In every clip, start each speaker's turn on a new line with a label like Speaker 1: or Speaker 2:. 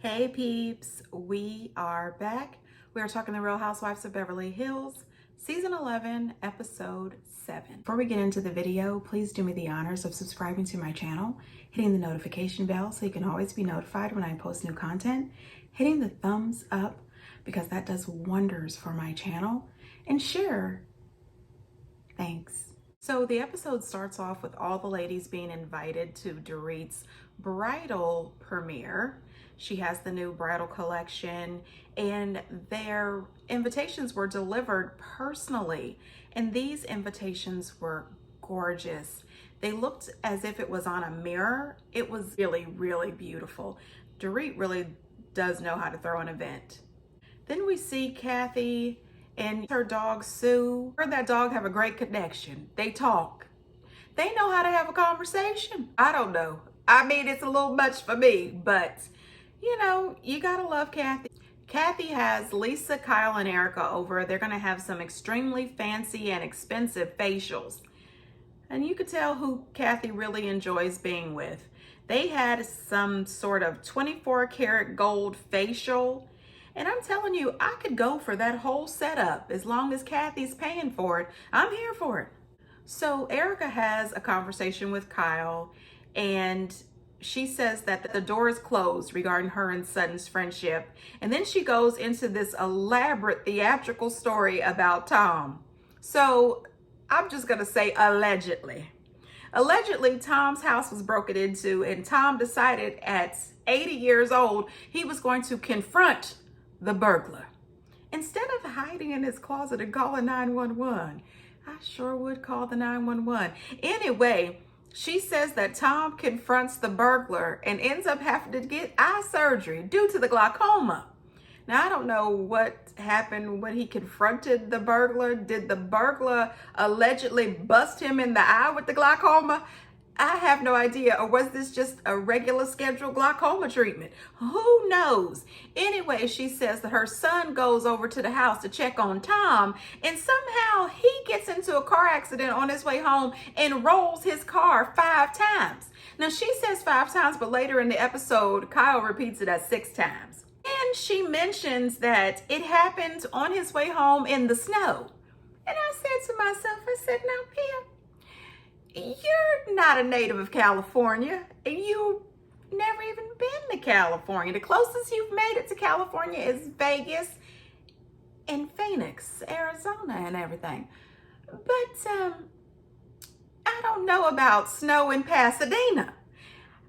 Speaker 1: Hey peeps, we are back. We are talking the Real Housewives of Beverly Hills, season 11, episode 7. Before we get into the video, please do me the honors of subscribing to my channel, hitting the notification bell so you can always be notified when I post new content, hitting the thumbs up because that does wonders for my channel, and share. Thanks. So the episode starts off with all the ladies being invited to Dorit's bridal premiere. She has the new bridal collection and their invitations were delivered personally. And these invitations were gorgeous. They looked as if it was on a mirror. It was really, really beautiful. Dorit really does know how to throw an event. Then we see Kathy and her dog Sue. Her and that dog have a great connection. They talk. They know how to have a conversation. I don't know. I mean, it's a little much for me, but you know, you gotta love Kathy. Kathy has Lisa, Kyle, and Erika over. They're gonna have some extremely fancy and expensive facials. And you could tell who Kathy really enjoys being with. They had some sort of 24 karat gold facial. And I'm telling you, I could go for that whole setup as long as Kathy's paying for it. I'm here for it. So Erika has a conversation with Kyle and she says that the door is closed regarding her and Sutton's friendship. And then she goes into this elaborate theatrical story about Tom. So I'm just gonna say allegedly. Allegedly, Tom's house was broken into and Tom decided at 80 years old, he was going to confront the burglar. Instead of hiding in his closet and calling 911, I sure would call the 911. Anyway, she says that Tom confronts the burglar and ends up having to get eye surgery due to the glaucoma. Now, I don't know what happened when he confronted the burglar. Did the burglar allegedly bust him in the eye with the glaucoma? I have no idea. Or was this just a regular scheduled glaucoma treatment? Who knows? Anyway, she says that her son goes over to the house to check on Tom, and somehow he gets into a car accident on his way home and rolls his car 5 times. Now, she says 5 times, but later in the episode, Kyle repeats it as 6 times. And she mentions that it happened on his way home in the snow. And I said to myself, now, Pam, you're not a native of California. You've never even been to California. The closest you've made it to California is Vegas and Phoenix, Arizona and everything. But I don't know about snow in Pasadena.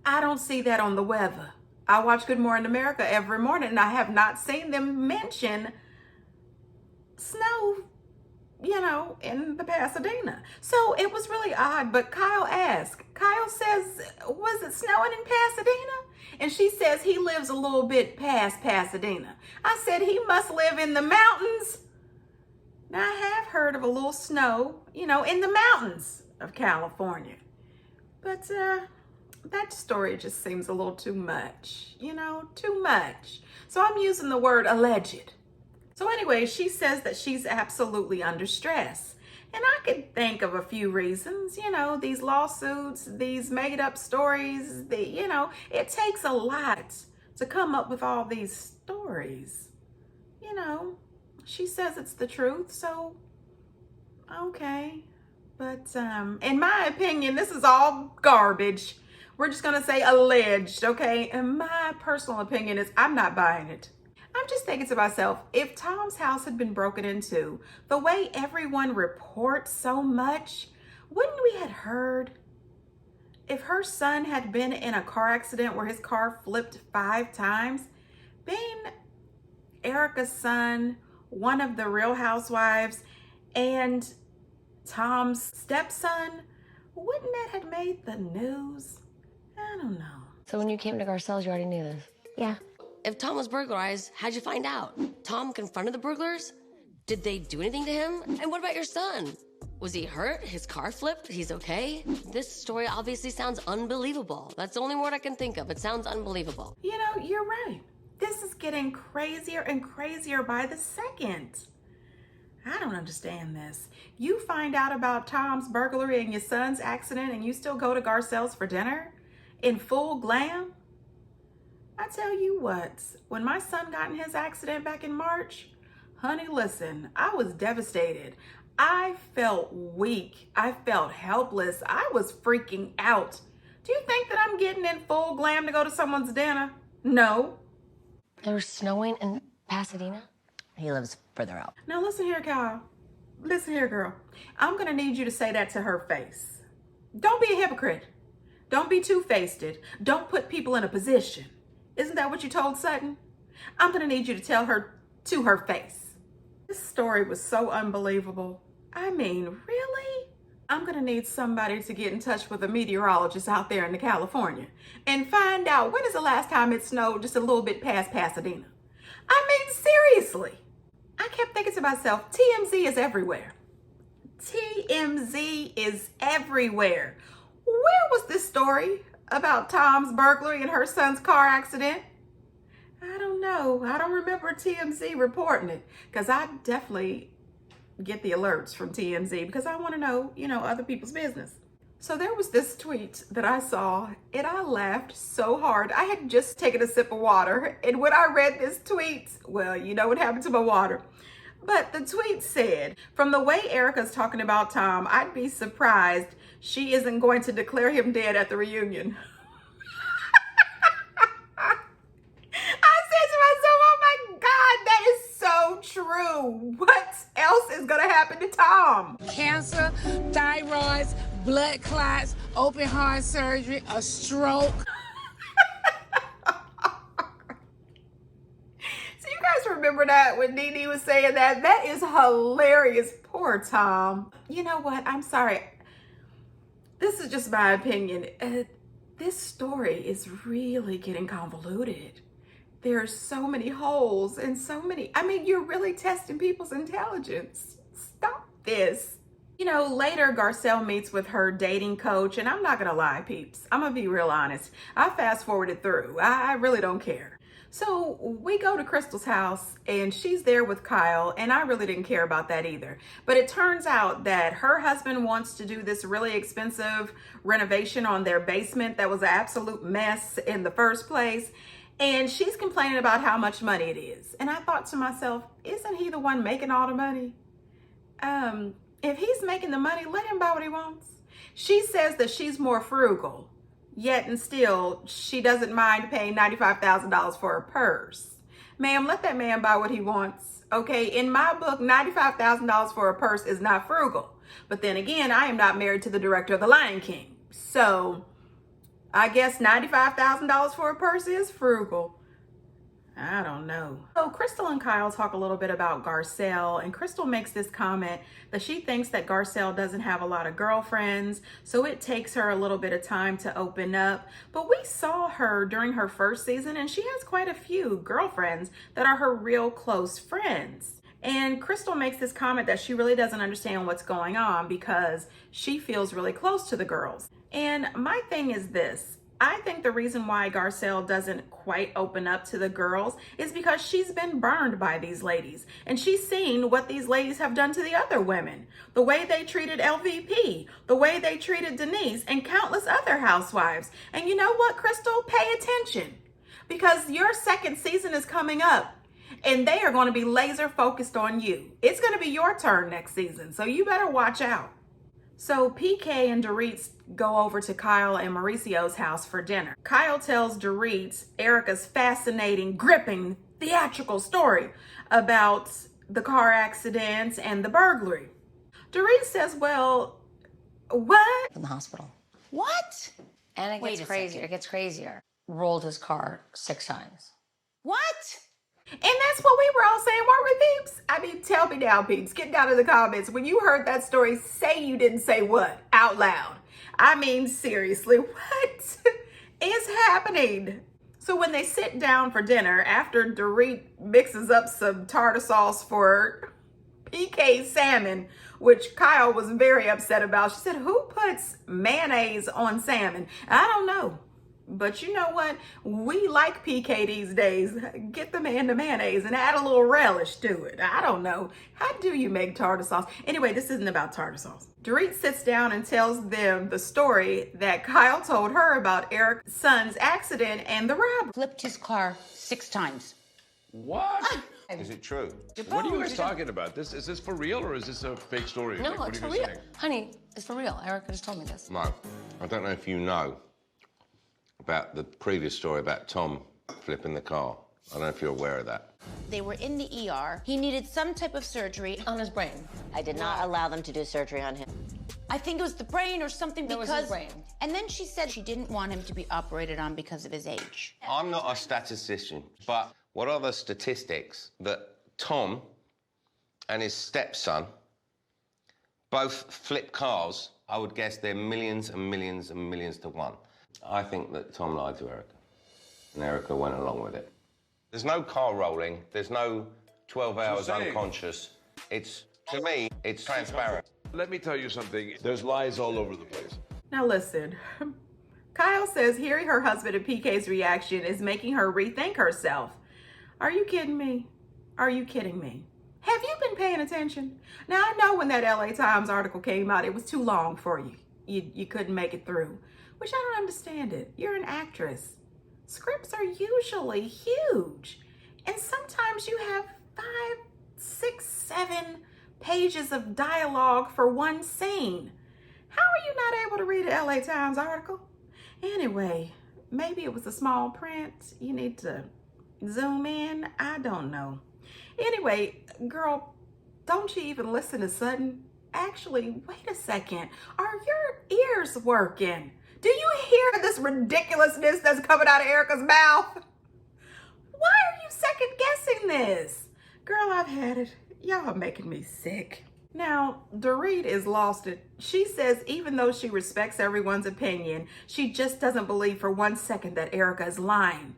Speaker 1: I don't see that on the weather. I watch Good Morning America every morning and I have not seen them mention snow, you know, in the Pasadena. So it was really odd, but Kyle says, was it snowing in Pasadena? And she says he lives a little bit past Pasadena. I said he must live in the mountains. Now I have heard of a little snow, you know, in the mountains of California. But that story just seems a little too much, you know, too much. So I'm using the word alleged. So anyway, she says that she's absolutely under stress. And I could think of a few reasons, you know, these lawsuits, these made up stories, you know, it takes a lot to come up with all these stories. You know, she says it's the truth, so okay. But in my opinion, this is all garbage. We're just gonna say alleged, okay? And my personal opinion is I'm not buying it. I'm just thinking to myself, if Tom's house had been broken into, the way everyone reports so much, wouldn't we have heard? If her son had been in a car accident where his car flipped 5 times, being Erika's son, one of the Real Housewives, and Tom's stepson, wouldn't that have made the news? I don't know.
Speaker 2: So when you came to Garcelle's, you already knew this?
Speaker 3: Yeah. If Tom was burglarized, how'd you find out? Tom confronted the burglars? Did they do anything to him? And what about your son? Was he hurt? His car flipped? He's okay? This story obviously sounds unbelievable. That's the only word I can think of. It sounds unbelievable.
Speaker 1: You know, you're right. This is getting crazier and crazier by the second. I don't understand this. You find out about Tom's burglary and your son's accident and you still go to Garcelle's for dinner in full glam? I tell you what, when my son got in his accident back in March, honey, listen, I was devastated. I felt weak. I felt helpless. I was freaking out. Do you think that I'm getting in full glam to go to someone's dinner? No.
Speaker 2: There was snowing in Pasadena?
Speaker 3: He lives further out.
Speaker 1: Now listen here, Kyle. Listen here, girl. I'm gonna need you to say that to her face. Don't be a hypocrite. Don't be two-faced. Don't put people in a position. Isn't that what you told Sutton? I'm gonna need you to tell her to her face. This story was so unbelievable. I mean, really? I'm gonna need somebody to get in touch with a meteorologist out there in California and find out when is the last time it snowed just a little bit past Pasadena. I mean, seriously. I kept thinking to myself, TMZ is everywhere. TMZ is everywhere. Where was this story about Tom's burglary and her son's car accident? I don't know. I don't remember TMZ reporting it, because I definitely get the alerts from TMZ because I want to know, other people's business. So there was this tweet that I saw and I laughed so hard. I had just taken a sip of water, and when I read this tweet, well, you know what happened to my water. But the tweet said, from the way Erika's talking about Tom, I'd be surprised she isn't going to declare him dead at the reunion. I said to myself, oh my God, that is so true. What else is going to happen to Tom?
Speaker 4: Cancer, thyroids, blood clots, open heart surgery, a stroke.
Speaker 1: So you guys remember that when Nene was saying that? That is hilarious. Poor Tom. You know what? I'm sorry. This is just my opinion. This story is really getting convoluted. There's so many holes and so many, you're really testing people's intelligence. Stop this. Later Garcelle meets with her dating coach, and I'm not gonna lie, peeps. I'm gonna be real honest. I fast forwarded through. I really don't care. So we go to Crystal's house and she's there with Kyle, and I really didn't care about that either. But it turns out that her husband wants to do this really expensive renovation on their basement that was an absolute mess in the first place. And she's complaining about how much money it is. And I thought to myself, isn't he the one making all the money? If he's making the money, let him buy what he wants. She says that she's more frugal, yet and still she doesn't mind paying $95,000 for a purse. Ma'am, let that man buy what he wants. Okay, in my book, $95,000 for a purse is not frugal. But then again, I am not married to the director of The Lion King. So I guess $95,000 for a purse is frugal. I don't know. So Crystal and Kyle talk a little bit about Garcelle, and Crystal makes this comment that she thinks that Garcelle doesn't have a lot of girlfriends, so it takes her a little bit of time to open up. But we saw her during her first season, and she has quite a few girlfriends that are her real close friends. And Crystal makes this comment that she really doesn't understand what's going on because she feels really close to the girls. And my thing is this. I think the reason why Garcelle doesn't quite open up to the girls is because she's been burned by these ladies. And she's seen what these ladies have done to the other women. The way they treated LVP, the way they treated Denise, and countless other housewives. And you know what, Crystal? Pay attention. Because your second season is coming up. And they are going to be laser focused on you. It's going to be your turn next season. So you better watch out. So PK and Dorit go over to Kyle and Mauricio's house for dinner. Kyle tells Dorit Erika's fascinating, gripping, theatrical story about the car accident and the burglary. Dorit says, well, what?
Speaker 2: From the hospital.
Speaker 4: What?
Speaker 2: And it gets crazier. It gets crazier. Rolled his car 6 times.
Speaker 4: What?
Speaker 1: And that's what we were all saying, weren't we, peeps? Tell me now, peeps. Get down in the comments. When you heard that story, say you didn't say what out loud. Seriously, what is happening? So when they sit down for dinner, after Dorit mixes up some tartar sauce for PK salmon, which Kyle was very upset about. She said, who puts mayonnaise on salmon? I don't know. But you know what? We like PK these days. Get the man the mayonnaise and add a little relish to it. I don't know. How do you make tartar sauce? Anyway, this isn't about tartar sauce. Dorit sits down and tells them the story that Kyle told her about Eric's son's accident and the robbery.
Speaker 5: Flipped his car 6 times.
Speaker 6: What?
Speaker 7: Is it true?
Speaker 6: What are you guys talking about? Is this for real or is this a fake story?
Speaker 2: No,
Speaker 6: Like, what
Speaker 2: it's
Speaker 6: are
Speaker 2: for
Speaker 6: you
Speaker 2: real.
Speaker 6: saying?
Speaker 2: Honey, it's for real. Erika just told me this.
Speaker 7: No. I don't know if you know about the previous story about Tom flipping the car. I don't know if you're aware of that.
Speaker 5: They were in the ER. He needed some type of surgery.
Speaker 2: On his brain.
Speaker 8: I did not allow them to do surgery on him.
Speaker 5: I think it was the brain or something
Speaker 2: That was
Speaker 5: because...
Speaker 2: his brain.
Speaker 5: And then she said she didn't want him to be operated on because of his age.
Speaker 7: I'm not a statistician, but what are the statistics that Tom and his stepson both flip cars? I would guess they're millions and millions and millions to one. I think that Tom lied to Erika, and Erika went along with it. There's no car rolling. There's no 12 hours
Speaker 6: saying.
Speaker 7: unconscious. It's, to me, it's transparent.
Speaker 6: Let me tell you something. There's lies all over the place.
Speaker 1: Now listen, Kyle says hearing her husband and PK's reaction is making her rethink herself. Are you kidding me? Are you kidding me? Have you been paying attention? Now I know when that LA Times article came out, it was too long for you. You couldn't make it through, which I don't understand it. You're an actress. Scripts are usually huge. And sometimes you have 5, 6, 7 pages of dialogue for one scene. How are you not able to read an LA Times article? Anyway, maybe it was the small print. You need to zoom in. I don't know. Anyway, girl, don't you even listen to Sutton? Actually, wait a second. Are your ears working? Do you hear this ridiculousness that's coming out of Erika's mouth? Why are you second guessing this? Girl, I've had it. Y'all are making me sick. Now, Dorit is lost it. She says even though she respects everyone's opinion, she just doesn't believe for 1 second that Erika is lying.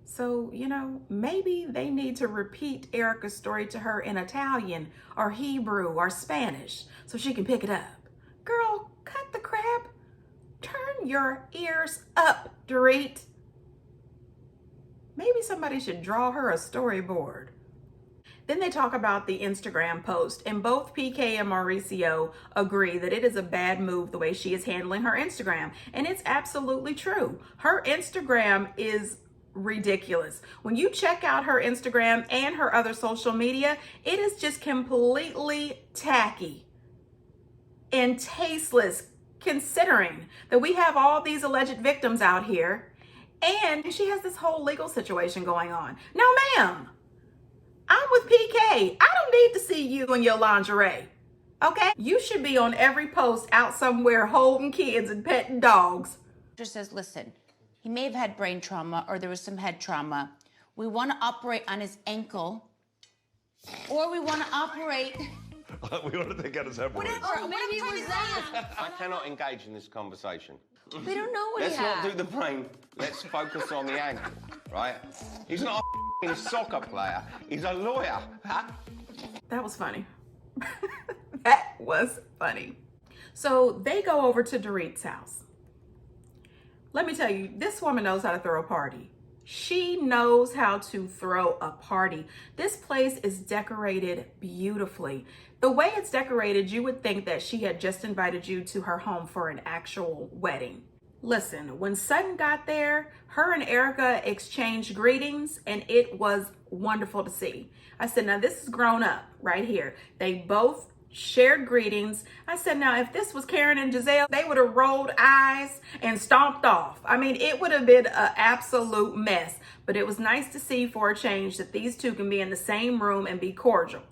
Speaker 1: So, you know, maybe they need to repeat Erika's story to her in Italian or Hebrew or Spanish so she can pick it up. Girl, cut the crap. Turn your ears up, Dorit. Maybe somebody should draw her a storyboard. Then they talk about the Instagram post, and both PK and Mauricio agree that it is a bad move the way she is handling her Instagram. And it's absolutely true. Her Instagram is ridiculous. When you check out her Instagram and her other social media, it is just completely tacky and tasteless, considering that we have all these alleged victims out here and she has this whole legal situation going on. No, ma'am. I'm with PK. I don't need to see you in your lingerie, okay? You should be on every post out somewhere holding kids and petting dogs.
Speaker 5: Doctor says, listen, he may have had brain trauma or there was some head trauma. We want to operate on his ankle or we want to operate...
Speaker 6: We want to take out his hemorrhoids.
Speaker 2: Maybe it was that.
Speaker 7: I cannot engage in this conversation.
Speaker 2: We don't know what
Speaker 7: Let's
Speaker 2: he
Speaker 7: not
Speaker 2: had.
Speaker 7: do the brain. Let's focus on the ankle, right? He's not a soccer player. He's a lawyer. Huh?
Speaker 1: That was funny. That was funny. So they go over to Dorit's house. Let me tell you, this woman knows how to throw a party. She knows how to throw a party. This place is decorated beautifully. The way it's decorated, you would think that she had just invited you to her home for an actual wedding. Listen, when Sutton got there, her and Erika exchanged greetings and it was wonderful to see. I said, now this is grown up right here. They both shared greetings. I said, now if this was Karen and Giselle, they would have rolled eyes and stomped off. I mean, it would have been an absolute mess, but it was nice to see for a change that these two can be in the same room and be cordial.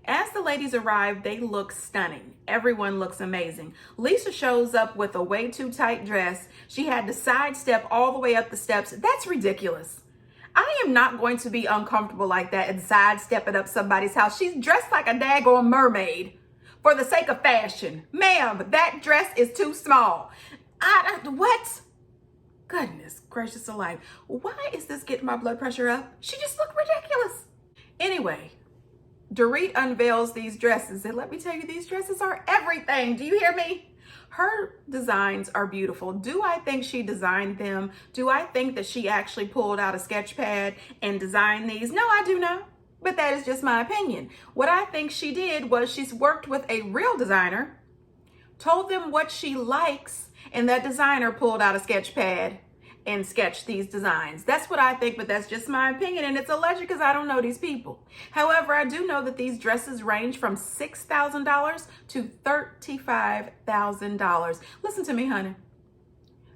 Speaker 1: As the ladies arrive, they look stunning. Everyone looks amazing. Lisa shows up with a way too tight dress. She had to sidestep all the way up the steps. That's ridiculous. I am not going to be uncomfortable like that and sidestepping up somebody's house. She's dressed like a daggone mermaid for the sake of fashion. Ma'am, that dress is too small. What? Goodness gracious alive. Why is this getting my blood pressure up? She just looked ridiculous. Anyway, Dorit unveils these dresses, and let me tell you, these dresses are everything. Do you hear me? Her designs are beautiful. Do I think she designed them? Do I think that she actually pulled out a sketch pad and designed these? No, I do not. But that is just my opinion. What I think she did was she's worked with a real designer, told them what she likes, and that designer pulled out a sketch pad and sketched these designs. That's what I think, but that's just my opinion, and it's alleged because I don't know these people. However, I do know that these dresses range from $6,000 to $35,000. Listen to me, honey.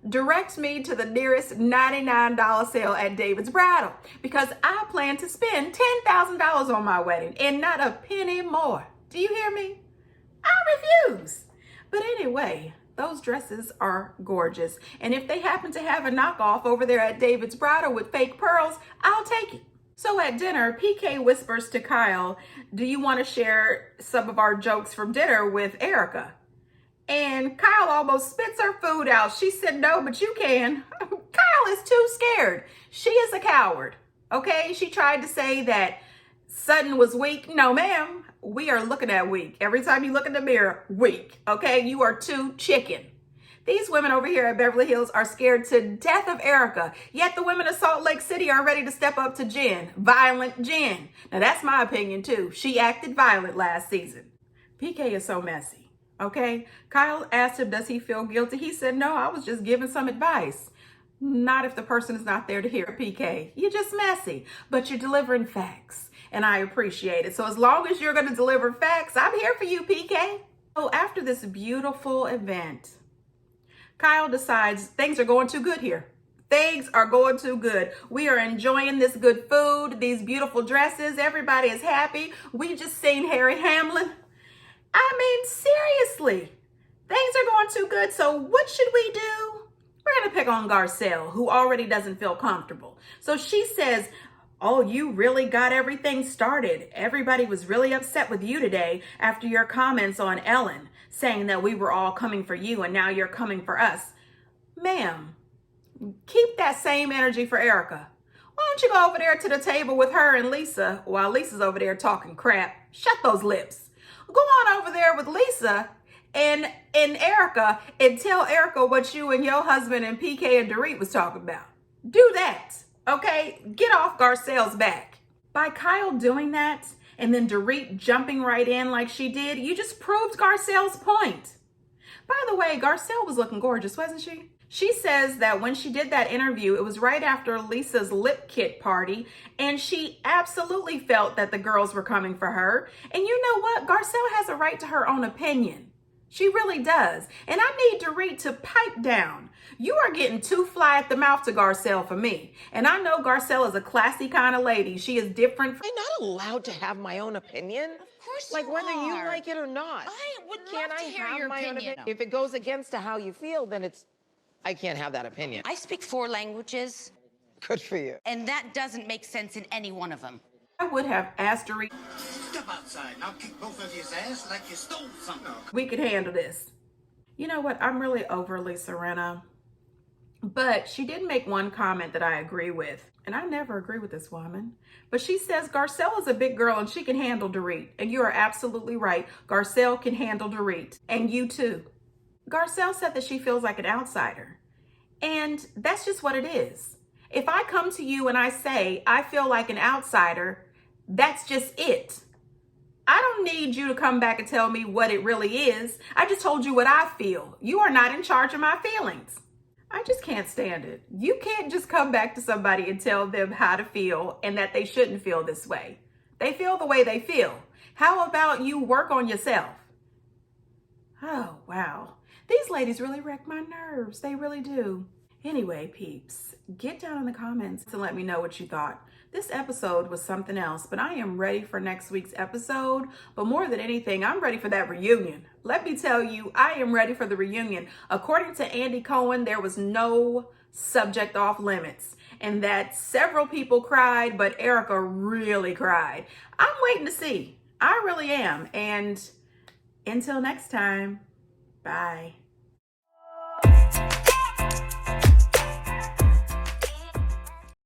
Speaker 1: Direct me to the nearest $99 sale at David's Bridal, because I plan to spend $10,000 on my wedding and not a penny more. Do you hear me? I refuse. But anyway, those dresses are gorgeous. And if they happen to have a knockoff over there at David's Bridal with fake pearls, I'll take it. So at dinner, PK whispers to Kyle, do you want to share some of our jokes from dinner with Erika? And Kyle almost spits her food out. She said, no, but you can. Kyle is too scared. She is a coward, okay? She tried to say that Sutton was weak. No, ma'am. We are looking at weak. Every time you look in the mirror, weak, okay? You are too chicken. These women over here at Beverly Hills are scared to death of Erika, yet the women of Salt Lake City are ready to step up to Jen, violent Jen. Now that's my opinion too. She acted violent last season. PK is so messy, okay? Kyle asked him, does he feel guilty? He said, no, I was just giving some advice. Not if the person is not there to hear PK. You're just messy, but you're delivering facts. And I appreciate it. So as long as you're going to deliver facts, I'm here for you, PK. So after this beautiful event, Kyle decides things are going too good here. Things are going too good. We are enjoying this good food, these beautiful dresses. Everybody is happy. We just seen Harry Hamlin. I mean, seriously, things are going too good. So what should we do? We're going to pick on Garcelle, who already doesn't feel comfortable. So she says, oh, you really got everything started. Everybody was really upset with you today after your comments on Ellen, saying that we were all coming for you and now you're coming for us. Ma'am, keep that same energy for Erika. Why don't you go over there to the table with her and Lisa while Lisa's over there talking crap? Shut those lips. Go on over there with Lisa and Erika and tell Erika what you and your husband and PK and Dorit was talking about. Do that. Okay, get off Garcelle's back. By Kyle doing that and then Dorit jumping right in like she did, you just proved Garcelle's point. By the way, Garcelle was looking gorgeous, wasn't she? She says that when she did that interview, it was right after Lisa's lip kit party, and she absolutely felt that the girls were coming for her. And you know what? Garcelle has a right to her own opinion. She really does. And I need Dorit to pipe down. You are getting too fly at the mouth to Garcelle for me. And I know Garcelle is a classy kind of lady. She is different.
Speaker 9: I'm not allowed to have my own opinion.
Speaker 5: Of course
Speaker 9: Like
Speaker 5: you
Speaker 9: whether you
Speaker 5: are.
Speaker 9: like it or not.
Speaker 5: I would
Speaker 9: Can
Speaker 5: love to
Speaker 9: I
Speaker 5: hear
Speaker 9: have
Speaker 5: your
Speaker 9: my own
Speaker 5: opinion.
Speaker 9: opinion? If it goes against how you feel, then I can't have that opinion.
Speaker 5: I speak 4 languages,
Speaker 9: Good for you.
Speaker 5: and that doesn't make sense in any one of them.
Speaker 1: I would have asked Dorit,
Speaker 10: Step outside and I'll kick both of your ass like you stole something.
Speaker 1: we could handle this. You know what? I'm really over Lisa Rinna. But she did make one comment that I agree with. And I never agree with this woman. But she says Garcelle is a big girl and she can handle Dorit. And you are absolutely right. Garcelle can handle Dorit. And you too. Garcelle said that she feels like an outsider. And that's just what it is. If I come to you and I say I feel like an outsider, that's just it. I don't need you to come back and tell me what it really is. I just told you what I feel. You are not in charge of my feelings. I just can't stand it. You can't just come back to somebody and tell them how to feel and that they shouldn't feel this way. They feel the way they feel. How about you work on yourself? Oh, wow. These ladies really wreck my nerves. They really do. Anyway, peeps, get down in the comments and let me know what you thought. This episode was something else, but I am ready for next week's episode. But more than anything, I'm ready for that reunion. Let me tell you, I am ready for the reunion. According to Andy Cohen, there was no subject off limits and that several people cried, but Erika really cried. I'm waiting to see. I really am. And until next time, bye.